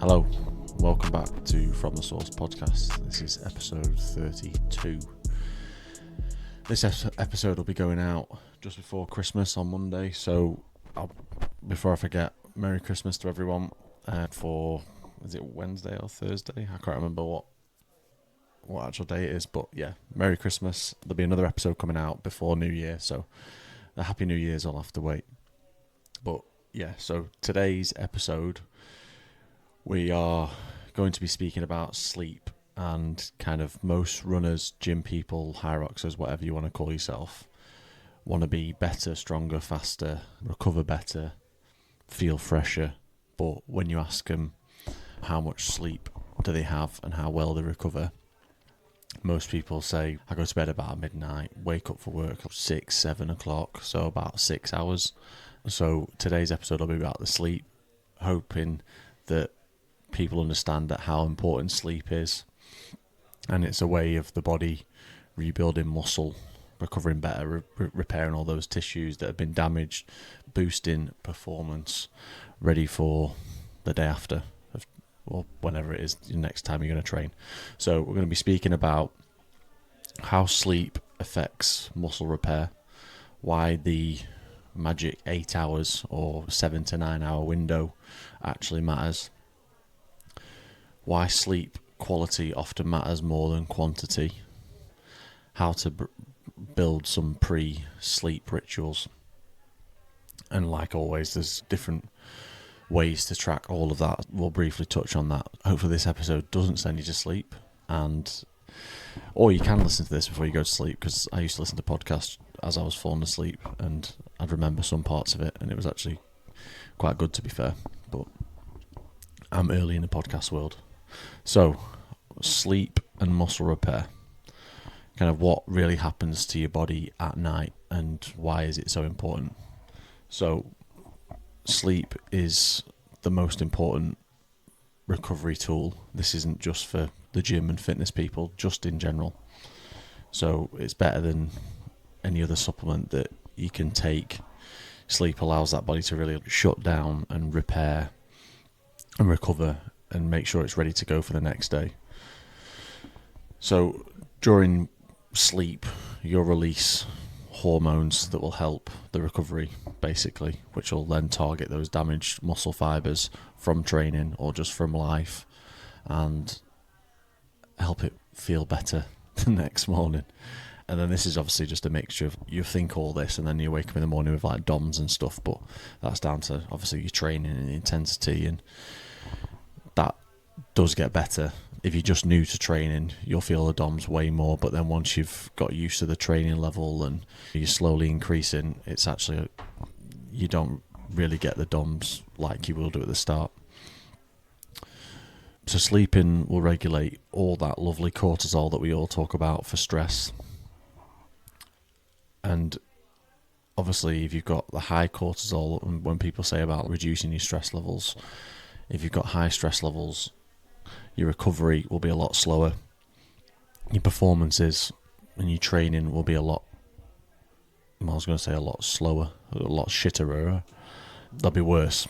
Hello, welcome back to From the Source podcast. This is episode 32. This episode will be going out just before Christmas on Monday, so before I forget, Merry Christmas to everyone for, is it Wednesday or Thursday? I can't remember what actual day it is, but yeah, Merry Christmas. There'll be another episode coming out before New Year, so the Happy New Year's I'll have to wait. But yeah, so today's episode, we are going to be speaking about sleep, and kind of most runners, gym people, high roxers, whatever you want to call yourself, want to be better, stronger, faster, recover better, feel fresher. But when you ask them how much sleep do they have and how well they recover, most people say, I go to bed about midnight, wake up for work at 6, 7 o'clock, so about 6 hours. So today's episode will be about the sleep, hoping that people understand that how important sleep is, and it's a way of the body rebuilding muscle, recovering better, repairing all those tissues that have been damaged, boosting performance, ready for the day after, or whenever it is the next time you're going to train. So we're going to be speaking about how sleep affects muscle repair, why the magic 8 hours or 7 to 9 hour window actually matters, why sleep quality often matters more than quantity, how to build some pre-sleep rituals, and like always, there's different ways to track all of that. We'll briefly touch on that. Hopefully this episode doesn't send you to sleep, or you can listen to this before you go to sleep, because I used to listen to podcasts as I was falling asleep and I'd remember some parts of it, and it was actually quite good, to be fair, but I'm early in the podcast world. So, sleep and muscle repair. Kind of what really happens to your body at night and why is it so important? So, sleep is the most important recovery tool. This isn't just for the gym and fitness people, just in general. So, it's better than any other supplement that you can take. Sleep allows that body to really shut down and repair and recover and make sure it's ready to go for the next day. So during sleep, you'll release hormones that will help the recovery, basically, which will then target those damaged muscle fibers from training or just from life and help it feel better the next morning. And then this is obviously just a mixture of, you think all this and then you wake up in the morning with like DOMs and stuff, but that's down to obviously your training and intensity, and that does get better. If you're just new to training, you'll feel the DOMs way more, but then once you've got used to the training level and you're slowly increasing, it's actually, you don't really get the DOMs like you will do at the start. So sleeping will regulate all that lovely cortisol that we all talk about for stress. And obviously if you've got the high cortisol, and when people say about reducing your stress levels, if you've got high stress levels, your recovery will be a lot slower. Your performances and your training will be a lot slower, a lot shitterer. They'll be worse.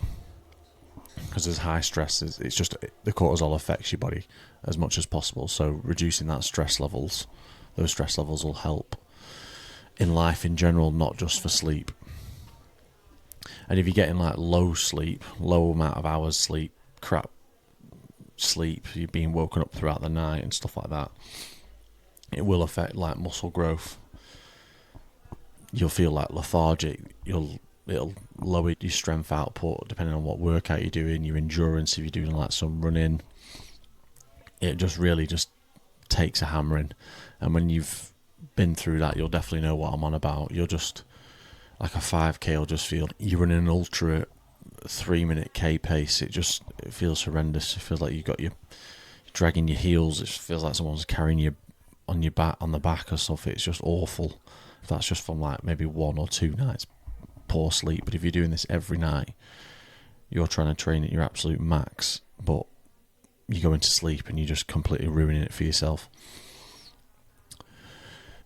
Because there's high stress, it's just the cortisol affects your body as much as possible. So reducing those stress levels will help in life in general, not just for sleep. And if you're getting like low amount of hours sleep, crap sleep, you're being woken up throughout the night and stuff like that, it will affect like muscle growth. You'll feel like lethargic. It'll lower your strength output depending on what workout you're doing, your endurance. If you're doing like some running, it just really just takes a hammering. And when you've been through that, you'll definitely know what I'm on about. You'll just, like a 5k, will just feel you're running an ultra 3-minute K pace. It feels horrendous. It feels like you're dragging your heels. It feels like someone's carrying you on the back or stuff. It's just awful. If that's just from like maybe 1 or 2 nights poor sleep. But if you're doing this every night, you're trying to train at your absolute max, but you go into sleep and you're just completely ruining it for yourself.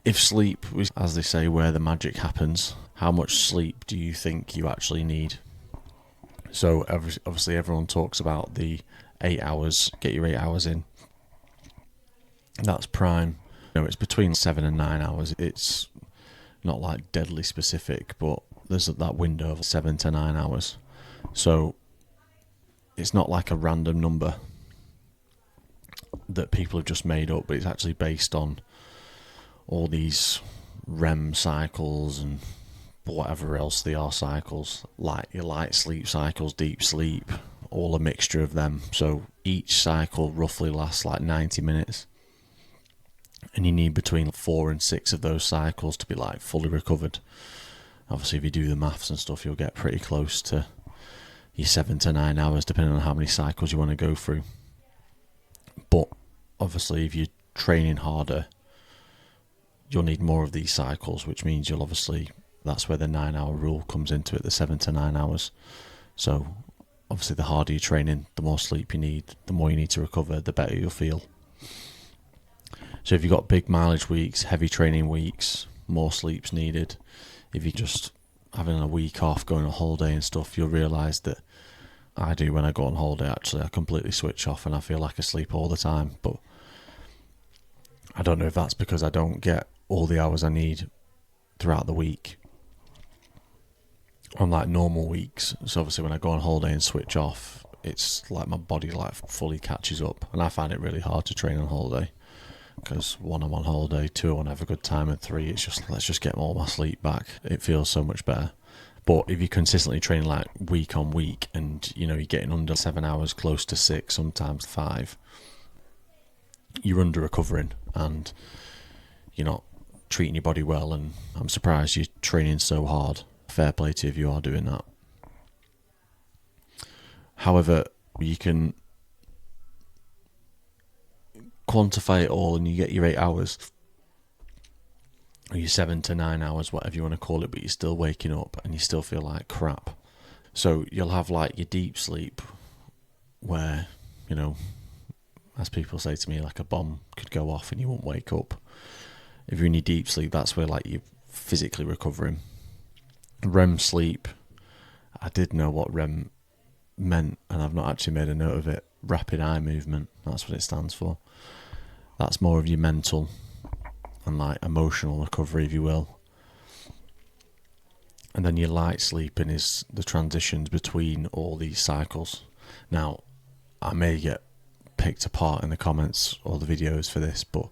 If sleep was, as they say, where the magic happens, how much sleep do you think you actually need? So obviously everyone talks about the 8 hours, get your 8 hours in. That's prime. It's between 7 and 9 hours. It's not like deadly specific, but there's that window of 7 to 9 hours. So it's not like a random number that people have just made up, but it's actually based on all these REM cycles and whatever else they are cycles, like your light sleep cycles, deep sleep, all a mixture of them. So each cycle roughly lasts like 90 minutes. And you need between 4 and 6 of those cycles to be like fully recovered. Obviously, if you do the maths and stuff, you'll get pretty close to your 7 to 9 hours, depending on how many cycles you want to go through. But obviously, if you're training harder, you'll need more of these cycles, which means that's where the 9-hour rule comes into it, the 7 to 9 hours. So obviously, the harder you're training, the more sleep you need, the more you need to recover, the better you'll feel. So if you've got big mileage weeks, heavy training weeks, more sleep's needed. If you're just having a week off, going on holiday and stuff, you'll realise that I do when I go on holiday, actually. I completely switch off and I feel like I sleep all the time. But I don't know if that's because I don't get all the hours I need throughout the week on like normal weeks. So obviously when I go on holiday and switch off, it's like my body like fully catches up. And I find it really hard to train on holiday. Because 1, I'm on holiday, 2, I want to have a good time, and 3, it's just, let's just get all my sleep back. It feels so much better. But if you're consistently training like week on week and, you're getting under 7 hours, close to 6, sometimes 5, you're under recovering and you're not treating your body well. And I'm surprised you're training so hard. Fair play to you if you are doing that. However, you can quantify it all and you get your 8 hours or your 7 to 9 hours, whatever you want to call it, but you're still waking up and you still feel like crap. So you'll have like your deep sleep where, as people say to me, like a bomb could go off and you won't wake up. If you're in your deep sleep, that's where like you're physically recovering. REM sleep, I did know what REM meant and I've not actually made a note of it. Rapid eye movement, that's what it stands for. That's more of your mental and like emotional recovery, if you will. And then your light sleeping is the transitions between all these cycles. Now, I may get picked apart in the comments or the videos for this, but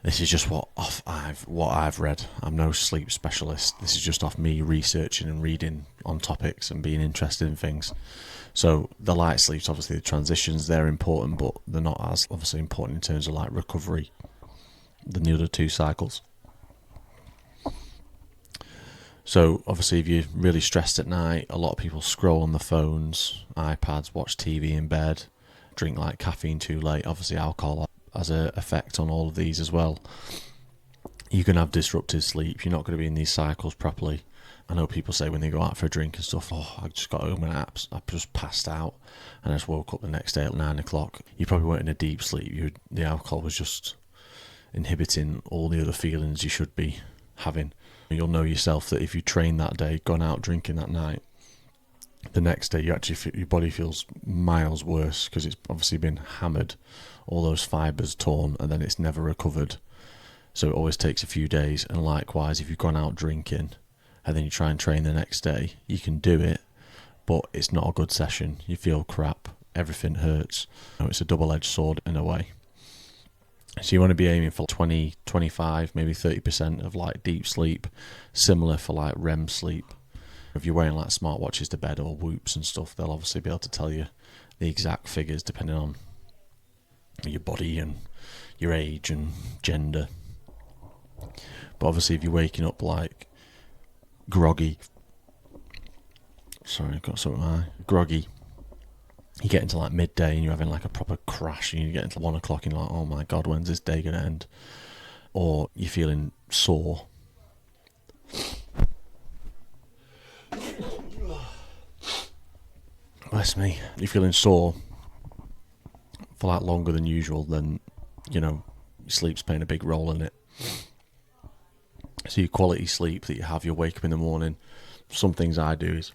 this is just what I've read. I'm no sleep specialist. This is just off me researching and reading on topics and being interested in things. So the light sleeps, obviously the transitions, they're important, but they're not as obviously important in terms of like recovery than the other 2 cycles. So obviously if you're really stressed at night, a lot of people scroll on the phones, iPads, watch TV in bed, drink like caffeine too late. Obviously alcohol has an effect on all of these as well. You can have disruptive sleep. You're not going to be in these cycles properly. I know people say when they go out for a drink and stuff, I just got home and I just passed out and I just woke up the next day at 9 o'clock. You probably weren't in a deep sleep. The alcohol was just inhibiting all the other feelings you should be having. You'll know yourself that if you train that day, gone out drinking that night, the next day your body feels miles worse because it's obviously been hammered, all those fibres torn, and then it's never recovered. So it always takes a few days. And likewise, if you've gone out drinking and then you try and train the next day, you can do it, but it's not a good session. You feel crap, everything hurts. It's a double-edged sword in a way. So you want to be aiming for 20, 25, maybe 30% of like deep sleep, similar for like REM sleep. If you're wearing like smartwatches to bed or Whoops and stuff, they'll obviously be able to tell you the exact figures depending on your body and your age and gender. But obviously if you're waking up like groggy, you get into like midday and you're having like a proper crash and you get into 1 o'clock and you're like, oh my God, when's this day going to end? Or you're feeling sore. Bless me. You're feeling sore for like longer than usual, then, your sleep's playing a big role in it. So your quality sleep that you have, you wake up in the morning. Some things I do is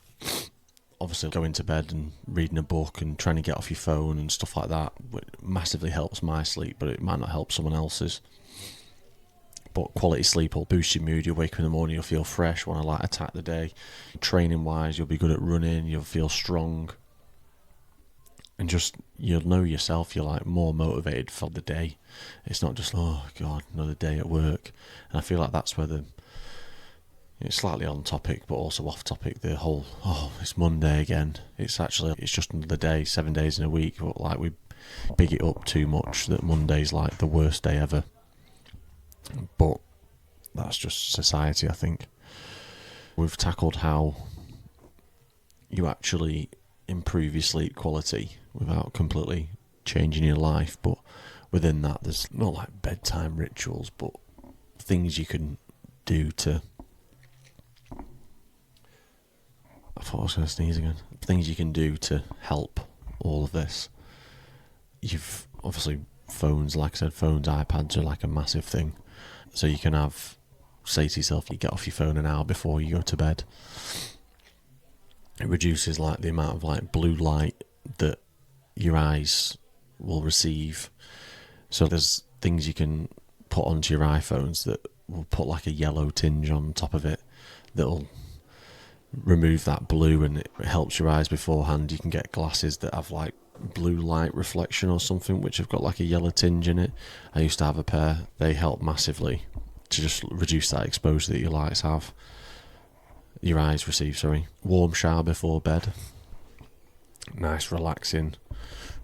obviously going to bed and reading a book and trying to get off your phone and stuff like that massively helps my sleep, but it might not help someone else's. But quality sleep will boost your mood. You'll wake up in the morning, you'll feel fresh, want to like attack the day. Training wise, you'll be good at running, you'll feel strong. And just, you'll know yourself, you're like more motivated for the day. It's not just, oh God, another day at work. And I feel like that's where it's slightly on topic, but also off topic, the whole, oh, it's Monday again. It's just another day, 7 days in a week. But like we big it up too much that Monday's like the worst day ever. But that's just society, I think. We've tackled how you actually improve your sleep quality without completely changing your life, but within that there's not like bedtime rituals, but things you can do to... I thought I was going to sneeze again. Things you can do to help all of this. You've obviously phones, like I said, phones, iPads are like a massive thing. So you can say to yourself, you get off your phone an hour before you go to bed. It reduces like the amount of like blue light that your eyes will receive. So there's things you can put onto your iPhones that will put like a yellow tinge on top of it that'll remove that blue, and it helps your eyes beforehand. You can get glasses that have like blue light reflection or something, which have got like a yellow tinge in it. I used to have a pair. They help massively to just reduce that exposure that your eyes receive. Warm shower before bed, nice relaxing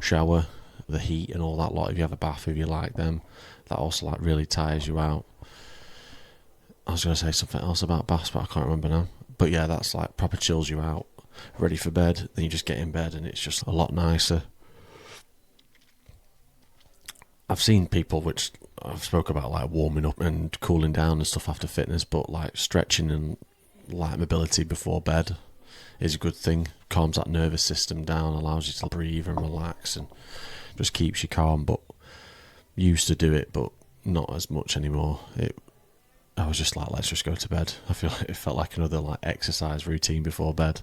shower, the heat and all that lot. If you have a bath, if you like them, that also like really tires you out. I was going to say something else about baths, but I can't remember now. But yeah, that's like proper chills you out, ready for bed. Then you just get in bed and it's just a lot nicer. I've seen people, which I've spoke about, like warming up and cooling down and stuff after fitness, but like stretching and light mobility before bed is a good thing. Calms that nervous system down, allows you to breathe and relax, and just keeps you calm. But used to do it, but not as much anymore. I was just like, let's just go to bed. I feel like it felt like another like exercise routine before bed.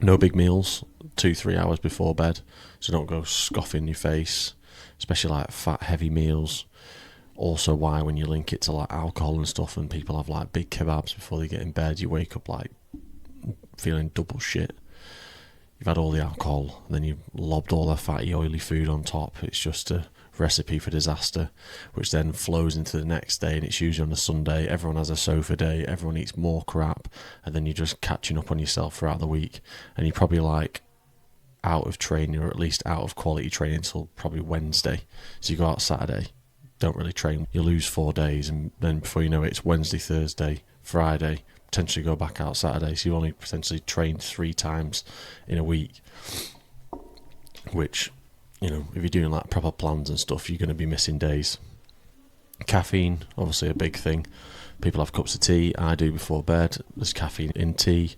No big meals, 2-3 hours before bed, so don't go scoffing your face, especially like fat heavy meals. Also why when you link it to like alcohol and stuff, and people have like big kebabs before they get in bed, you wake up like feeling double shit. You've had all the alcohol, and then you've lobbed all the fatty oily food on top. It's just a recipe for disaster, which then flows into the next day, and it's usually on a Sunday. Everyone has a sofa day, everyone eats more crap, and then you're just catching up on yourself throughout the week, and you're probably like out of training, or at least out of quality training until probably Wednesday. So you go out Saturday, don't really train, you lose 4 days, and then before you know it, it's Wednesday, Thursday, Friday, potentially go back out Saturday, so you only potentially trained 3 times in a week, which, you know, if you're doing like proper plans and stuff, you're going to be missing days. Caffeine, obviously a big thing. People have cups of tea. I do before bed. There's caffeine in tea.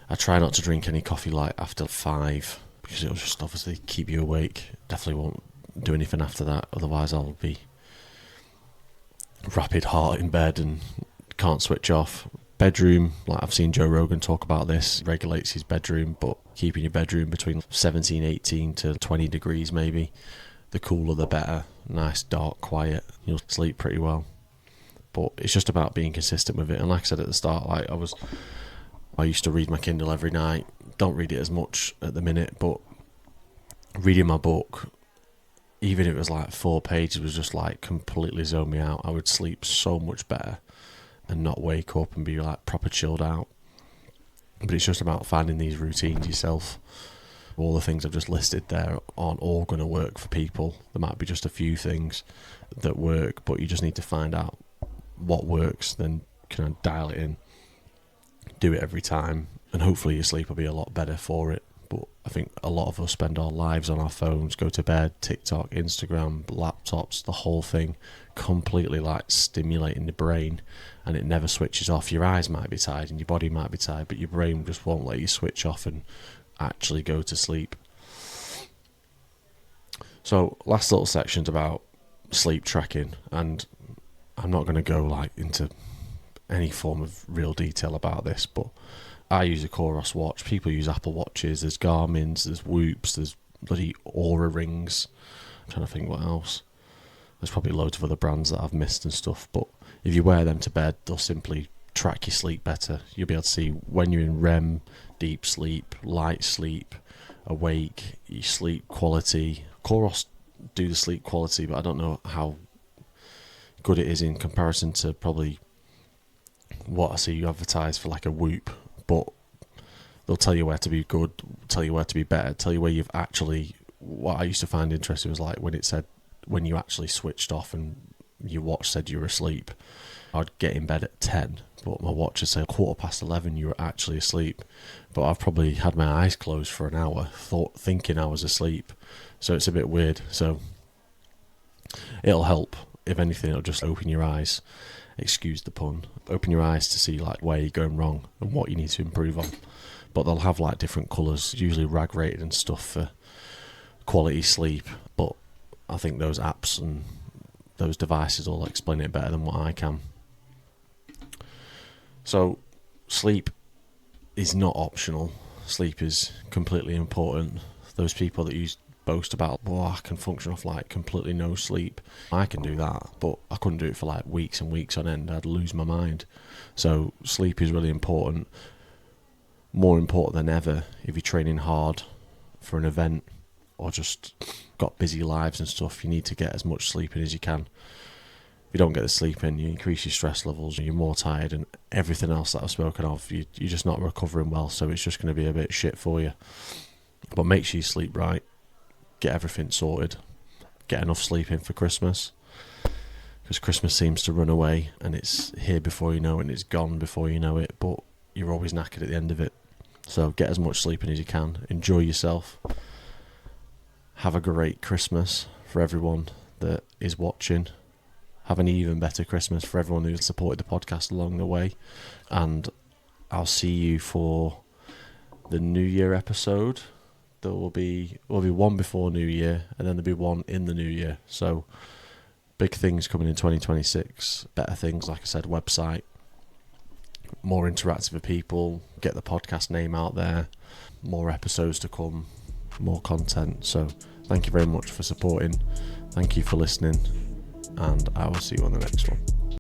I try not to drink any coffee light after 5 because it'll just obviously keep you awake. Definitely won't do anything after that. Otherwise, I'll be rapid heart in bed and can't switch off. Bedroom, like I've seen Joe Rogan talk about this, regulates his bedroom, but keeping your bedroom between 17, 18 to 20 degrees maybe. The cooler the better. Nice, dark, quiet. You'll sleep pretty well. But it's just about being consistent with it. And like I said at the start, like I used to read my Kindle every night. Don't read it as much at the minute, but reading my book, even if it was like 4 pages, was just like completely zone me out. I would sleep so much better and not wake up and be like proper chilled out. But it's just about finding these routines yourself. All the things I've just listed there aren't all going to work for people. There might be just a few things that work, but you just need to find out what works, then kind of dial it in, do it every time, and hopefully your sleep will be a lot better for it. But I think a lot of us spend our lives on our phones, go to bed, TikTok, Instagram, laptops, the whole thing, completely like stimulating the brain, and it never switches off. Your eyes might be tired and your body might be tired, but your brain just won't let you switch off and actually go to sleep. So last little section's about sleep tracking, and I'm not going to go like into any form of real detail about this, but I use a Coros watch. People use Apple Watches. There's Garmin's. There's Whoops. There's bloody Aura rings. I'm trying to think what else. There's probably loads of other brands that I've missed and stuff. But if you wear them to bed, they'll simply track your sleep better. You'll be able to see when you're in REM, deep sleep, light sleep, awake, your sleep quality. Coros do the sleep quality, but I don't know how good it is in comparison to probably what I see you advertise for like a Whoop. But they'll tell you where to be good, tell you where to be better, tell you where you've actually... What I used to find interesting was like when it said when you actually switched off and your watch said you were asleep. I'd get in bed at 10, but my watch would say 11:15 you were actually asleep. But I've probably had my eyes closed for an hour thinking I was asleep. So it's a bit weird. So it'll help. If anything, it'll just open your eyes. Excuse the pun. Open your eyes to see like where you're going wrong and what you need to improve on. But they'll have like different colours, usually rag rated and stuff for quality sleep. But I think those apps and those devices will explain it better than what I can. So sleep is not optional. Sleep is completely important. Those people that boast about, well, I can function off like completely no sleep. I can do that, but I couldn't do it for like weeks and weeks on end. I'd lose my mind. So sleep is really important. More important than ever if you're training hard for an event or just got busy lives and stuff. You need to get as much sleep in as you can. If you don't get the sleep in, you increase your stress levels, you're more tired, and everything else that I've spoken of, you're just not recovering well, so it's just going to be a bit shit for you. But make sure you sleep right, get everything sorted, get enough sleep in for Christmas, because Christmas seems to run away, and it's here before you know it, and it's gone before you know it, but you're always knackered at the end of it. So get as much sleep in as you can, enjoy yourself, have a great Christmas for everyone that is watching. Have an even better Christmas for everyone who's supported the podcast along the way. And I'll see you for the New Year episode. There will be one before New Year, and then there'll be one in the New Year. So big things coming in 2026. Better things, like I said, website, more interactive with people, get the podcast name out there, more episodes to come, more content. So thank you very much for supporting. Thank you for listening. And I will see you on the next one.